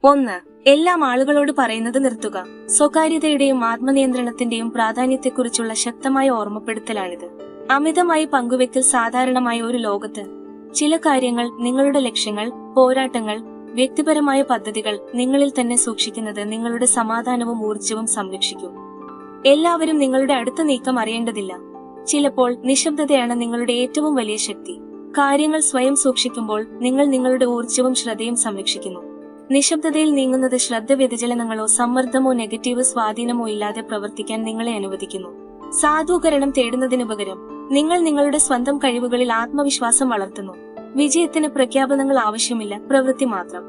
1. എല്ലാം ആളുകളോട് പറയുന്നത് നിർത്തുക. സ്വകാര്യതയുടെയും ആത്മനിയന്ത്രണത്തിന്റെയും പ്രാധാന്യത്തെക്കുറിച്ചുള്ള ശക്തമായ ഓർമ്മപ്പെടുത്തലാണിത്. അമിതമായി പങ്കുവെക്കൽ സാധാരണമായ ഒരു ലോകത്ത് ചില കാര്യങ്ങൾ, നിങ്ങളുടെ ലക്ഷ്യങ്ങൾ, പോരാട്ടങ്ങൾ, വ്യക്തിപരമായ പദ്ധതികൾ നിങ്ങളിൽ തന്നെ സൂക്ഷിക്കുന്നത് നിങ്ങളുടെ സമാധാനവും ഊർജ്ജവും സംരക്ഷിക്കും. എല്ലാവരും നിങ്ങളുടെ അടുത്ത നീക്കം അറിയേണ്ടതില്ല. ചിലപ്പോൾ നിശബ്ദതയാണ് നിങ്ങളുടെ ഏറ്റവും വലിയ ശക്തി. കാര്യങ്ങൾ സ്വയം സൂക്ഷിക്കുമ്പോൾ നിങ്ങൾ നിങ്ങളുടെ ഊർജ്ജവും ശ്രദ്ധയും സംരക്ഷിക്കുന്നു. നിശബ്ദതയിൽ നീങ്ങുന്നത് ശ്രദ്ധ വ്യതിചലനങ്ങളോ സമ്മർദ്ദമോ നെഗറ്റീവ് സ്വാധീനമോ ഇല്ലാതെ പ്രവർത്തിക്കാൻ നിങ്ങളെ അനുവദിക്കുന്നു. സാധൂകരണം തേടുന്നതിനു പകരം നിങ്ങൾ നിങ്ങളുടെ സ്വന്തം കഴിവുകളിൽ ആത്മവിശ്വാസം വളർത്തുന്നു. വിജയത്തിന് പ്രഖ്യാപനങ്ങൾ ആവശ്യമില്ല, പ്രവൃത്തി മാത്രം.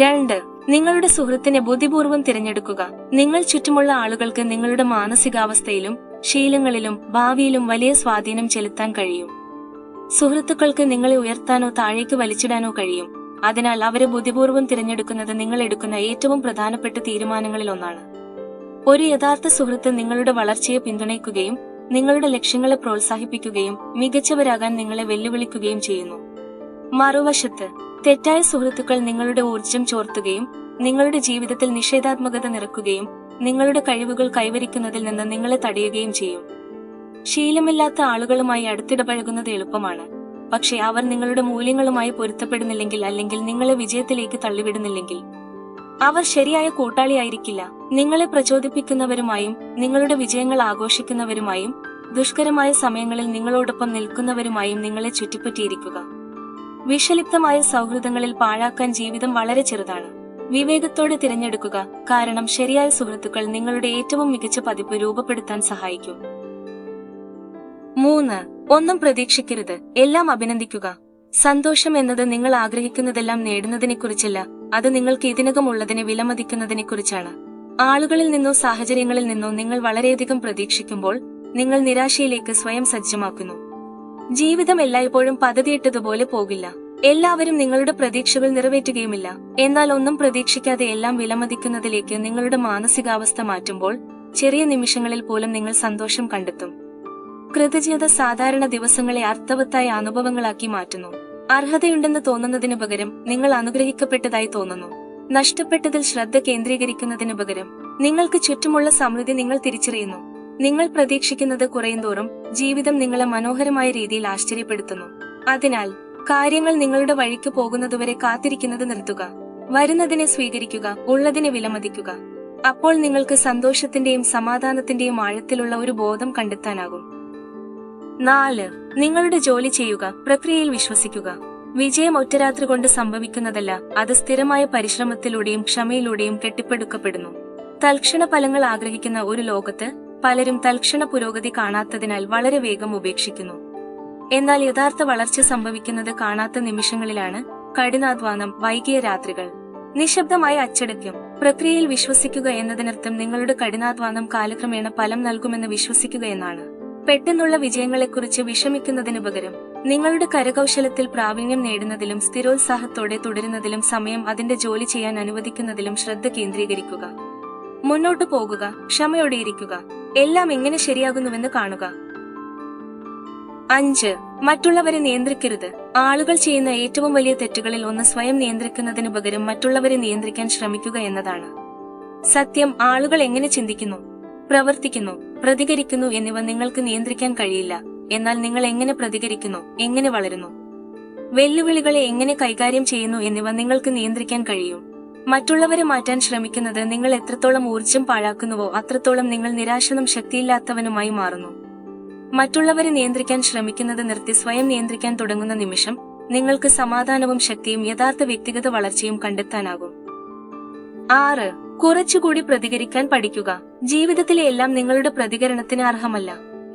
2. നിങ്ങളുടെ സുഹൃത്തിനെ ബുദ്ധിപൂർവ്വം തിരഞ്ഞെടുക്കുക. നിങ്ങൾ ചുറ്റുമുള്ള ആളുകൾക്ക് നിങ്ങളുടെ മാനസികാവസ്ഥയിലും ശീലങ്ങളിലും ഭാവിയിലും വലിയ സ്വാധീനം ചെലുത്താൻ കഴിയും. സുഹൃത്തുക്കൾക്ക് നിങ്ങളെ ഉയർത്താനോ താഴേക്ക് വലിച്ചിടാനോ കഴിയും. അതിനാൽ അവരെ ബുദ്ധിപൂർവ്വം തിരഞ്ഞെടുക്കുന്നത് നിങ്ങൾ എടുക്കുന്ന ഏറ്റവും പ്രധാനപ്പെട്ട തീരുമാനങ്ങളിൽ ഒന്നാണ്. ഒരു യഥാർത്ഥ സുഹൃത്ത് നിങ്ങളുടെ വളർച്ചയെ പിന്തുണയ്ക്കുകയും നിങ്ങളുടെ ലക്ഷ്യങ്ങളെ പ്രോത്സാഹിപ്പിക്കുകയും മികച്ചവരാകാൻ നിങ്ങളെ വെല്ലുവിളിക്കുകയും ചെയ്യുന്നു. മറുവശത്ത്, തെറ്റായ സുഹൃത്തുക്കൾ നിങ്ങളുടെ ഊർജ്ജം ചോർത്തുകയും നിങ്ങളുടെ ജീവിതത്തിൽ നിഷേധാത്മകത നിറക്കുകയും നിങ്ങളുടെ കഴിവുകൾ കൈവരിക്കുന്നതിൽ നിന്ന് നിങ്ങളെ തടയുകയും ചെയ്യും. ശീലമില്ലാത്ത ആളുകളുമായി അടുത്തിടപഴകുന്നത് എളുപ്പമാണ്. പക്ഷേ അവർ നിങ്ങളുടെ മൂല്യങ്ങളുമായി പൊരുത്തപ്പെടുന്നില്ലെങ്കിൽ, അല്ലെങ്കിൽ നിങ്ങളെ വിജയത്തിലേക്ക് തള്ളിവിടുന്നില്ലെങ്കിൽ അവർ ശരിയായ കൂട്ടാളിയായിരിക്കില്ല. നിങ്ങളെ പ്രചോദിപ്പിക്കുന്നവരുമായും നിങ്ങളുടെ വിജയങ്ങൾ ആഘോഷിക്കുന്നവരുമായും ദുഷ്കരമായ സമയങ്ങളിൽ നിങ്ങളോടൊപ്പം നിൽക്കുന്നവരുമായും നിങ്ങളെ ചുറ്റിപ്പറ്റിയിരിക്കുക. വിഷലിപ്തമായ സൗഹൃദങ്ങളിൽ പാഴാക്കാൻ ജീവിതം വളരെ ചെറുതാണ്. വിവേകത്തോടെ തിരഞ്ഞെടുക്കുക, കാരണം ശരിയായ സുഹൃത്തുക്കൾ നിങ്ങളുടെ ഏറ്റവും മികച്ച പതിപ്പ് രൂപപ്പെടുത്താൻ സഹായിക്കും. 3. ഒന്നും പ്രതീക്ഷിക്കരുത്, എല്ലാം അഭിനന്ദിക്കുക. സന്തോഷം എന്നത് നിങ്ങൾ ആഗ്രഹിക്കുന്നതെല്ലാം നേടുന്നതിനെക്കുറിച്ചല്ല, അത് നിങ്ങൾക്ക് ഇതിനകം ഉള്ളതിനെ വിലമതിക്കുന്നതിനെക്കുറിച്ചാണ്. ആളുകളിൽ നിന്നോ സാഹചര്യങ്ങളിൽ നിന്നോ നിങ്ങൾ വളരെയധികം പ്രതീക്ഷിക്കുമ്പോൾ നിങ്ങൾ നിരാശയിലേക്ക് സ്വയം സജ്ജമാക്കുന്നു. ജീവിതം എല്ലായ്പ്പോഴും പദ്ധതിയിട്ടതുപോലെ പോകില്ല. എല്ലാവരും നിങ്ങളുടെ പ്രതീക്ഷകൾ നിറവേറ്റുകയുമില്ല. എന്നാൽ ഒന്നും പ്രതീക്ഷിക്കാതെ എല്ലാം വിലമതിക്കുന്നതിലേക്ക് നിങ്ങളുടെ മാനസികാവസ്ഥ മാറ്റുമ്പോൾ ചെറിയ നിമിഷങ്ങളിൽ പോലും നിങ്ങൾ സന്തോഷം കണ്ടെത്തും. കൃതജ്ഞത സാധാരണ ദിവസങ്ങളെ അർത്ഥവത്തായ അനുഭവങ്ങളാക്കി മാറ്റുന്നു. അർഹതയുണ്ടെന്ന് തോന്നുന്നതിനു പകരം നിങ്ങൾ അനുഗ്രഹിക്കപ്പെട്ടതായി തോന്നുന്നു. നഷ്ടപ്പെട്ടതിൽ ശ്രദ്ധ കേന്ദ്രീകരിക്കുന്നതിനു പകരം നിങ്ങൾക്ക് ചുറ്റുമുള്ള സമൃദ്ധി നിങ്ങൾ തിരിച്ചറിയുന്നു. നിങ്ങൾ പ്രതീക്ഷിക്കുന്നത് കുറയുന്തോറും ജീവിതം നിങ്ങളെ മനോഹരമായ രീതിയിൽ ആശ്ചര്യപ്പെടുത്തുന്നു. അതിനാൽ കാര്യങ്ങൾ നിങ്ങളുടെ വഴിക്ക് പോകുന്നതുവരെ കാത്തിരിക്കുന്നത് നിർത്തുക. വരുന്നതിനെ സ്വീകരിക്കുക, ഉള്ളതിനെ വിലമതിക്കുക. അപ്പോൾ നിങ്ങൾക്ക് സന്തോഷത്തിന്റെയും സമാധാനത്തിന്റെയും ആഴത്തിലുള്ള ഒരു ബോധം കണ്ടെത്താനാകും. 4. നിങ്ങളുടെ ജോലി ചെയ്യുക, പ്രക്രിയയിൽ വിശ്വസിക്കുക. വിജയം ഒറ്റരാത്രി കൊണ്ട് സംഭവിക്കുന്നതല്ല, അത് സ്ഥിരമായ പരിശ്രമത്തിലൂടെയും ക്ഷമയിലൂടെയും കെട്ടിപ്പടുക്കപ്പെടുന്നു. തൽക്ഷണ ഫലങ്ങൾ ആഗ്രഹിക്കുന്ന ഒരു ലോകത്ത് പലരും തൽക്ഷണ പുരോഗതി കാണാത്തതിനാൽ വളരെ വേഗം ഉപേക്ഷിക്കുന്നു. എന്നാൽ യഥാർത്ഥ വളർച്ച സംഭവിക്കുന്നത് കാണാത്ത നിമിഷങ്ങളിലാണ്. കഠിനാധ്വാനം, വൈകിയ രാത്രികൾ, നിശബ്ദമായ അച്ചടക്കം. പ്രക്രിയയിൽ വിശ്വസിക്കുക എന്നതിനർത്ഥം നിങ്ങളുടെ കഠിനാധ്വാനം കാലക്രമേണ ഫലം നൽകുമെന്ന് വിശ്വസിക്കുക എന്നാണ്. പെട്ടെന്നുള്ള വിജയങ്ങളെക്കുറിച്ച് വിഷമിക്കുന്നതിനു പകരം നിങ്ങളുടെ കരകൗശലത്തിൽ പ്രാവീണ്യം നേടുന്നതിലും സ്ഥിരോത്സാഹത്തോടെ തുടരുന്നതിലും സമയം അതിന്റെ ജോലി ചെയ്യാൻ അനുവദിക്കുന്നതിലും ശ്രദ്ധ കേന്ദ്രീകരിക്കുക. മുന്നോട്ടു പോകുക, ക്ഷമയോടെയിരിക്കുക, എല്ലാം എങ്ങനെ ശരിയാകുന്നുവെന്ന് കാണുക. 5. മറ്റുള്ളവരെ നിയന്ത്രിക്കരുത്. ആളുകൾ ചെയ്യുന്ന ഏറ്റവും വലിയ തെറ്റുകളിൽ ഒന്ന് സ്വയം നിയന്ത്രിക്കുന്നതിനു പകരം മറ്റുള്ളവരെ നിയന്ത്രിക്കാൻ ശ്രമിക്കുക എന്നതാണ്. സത്യം, ആളുകൾ എങ്ങനെ ചിന്തിക്കുന്നു, പ്രവർത്തിക്കുന്നു, പ്രതികരിക്കുന്നു എന്നിവ നിങ്ങൾക്ക് നിയന്ത്രിക്കാൻ കഴിയില്ല. എന്നാൽ നിങ്ങൾ എങ്ങനെ പ്രതികരിക്കുന്നു, എങ്ങനെ വളരുന്നു, വെല്ലുവിളികളെ എങ്ങനെ കൈകാര്യം ചെയ്യുന്നു എന്നിവ നിങ്ങൾക്ക് നിയന്ത്രിക്കാൻ കഴിയും. മറ്റുള്ളവരെ മാറ്റാൻ ശ്രമിക്കുന്നത് നിങ്ങൾ എത്രത്തോളം ഊർജ്ജം പാഴാക്കുന്നുവോ അത്രത്തോളം നിങ്ങൾ നിരാശനും ശക്തിയില്ലാത്തവനുമായി മാറുന്നു. മറ്റുള്ളവരെ നിയന്ത്രിക്കാൻ ശ്രമിക്കുന്നത് നിർത്തി സ്വയം നിയന്ത്രിക്കാൻ തുടങ്ങുന്ന നിമിഷം നിങ്ങൾക്ക് സമാധാനവും ശക്തിയും യഥാർത്ഥ വ്യക്തിഗത വളർച്ചയും കണ്ടെത്താനാകും. 6. കുറച്ചുകൂടി പ്രതികരിക്കാൻ പഠിക്കുക. ജീവിതത്തിലെ എല്ലാം നിങ്ങളുടെ പ്രതികരണത്തിന് അർഹമല്ല.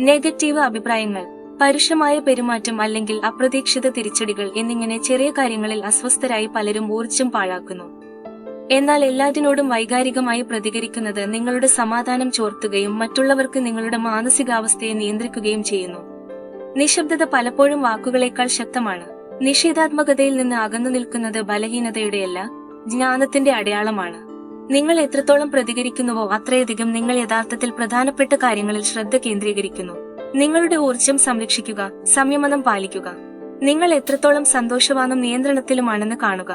നെഗറ്റീവ് അഭിപ്രായങ്ങൾ, പരുഷമായ പെരുമാറ്റം അല്ലെങ്കിൽ അപ്രതീക്ഷിത തിരിച്ചടികൾ എന്നിങ്ങനെ ചെറിയ കാര്യങ്ങളിൽ അസ്വസ്ഥരായി പലരും ഊർജ്ജം പാഴാക്കുന്നു. എന്നാൽ എല്ലാറ്റിനോടും വൈകാരികമായി പ്രതികരിക്കുന്നത് നിങ്ങളുടെ സമാധാനം ചോർത്തുകയും മറ്റുള്ളവർക്ക് നിങ്ങളുടെ മാനസികാവസ്ഥയെ നിയന്ത്രിക്കുകയും ചെയ്യുന്നു. നിശബ്ദത പലപ്പോഴും വാക്കുകളേക്കാൾ ശക്തമാണ്. നിഷേധാത്മകതയിൽ നിന്ന് അകന്നു നിൽക്കുന്നത് ബലഹീനതയുടെയല്ല, ജ്ഞാനത്തിന്റെ അടയാളമാണ്. നിങ്ങൾ എത്രത്തോളം പ്രതികരിക്കുന്നുവോ അത്രയധികം നിങ്ങൾ യഥാർത്ഥത്തിൽ പ്രധാനപ്പെട്ട കാര്യങ്ങളിൽ ശ്രദ്ധ കേന്ദ്രീകരിക്കുന്നു. നിങ്ങളുടെ ഊർജ്ജം സംരക്ഷിക്കുക, സംയമനം പാലിക്കുക. നിങ്ങൾ എത്രത്തോളം സന്തോഷവാനും നിയന്ത്രണത്തിലുമാണെന്ന് കാണുക.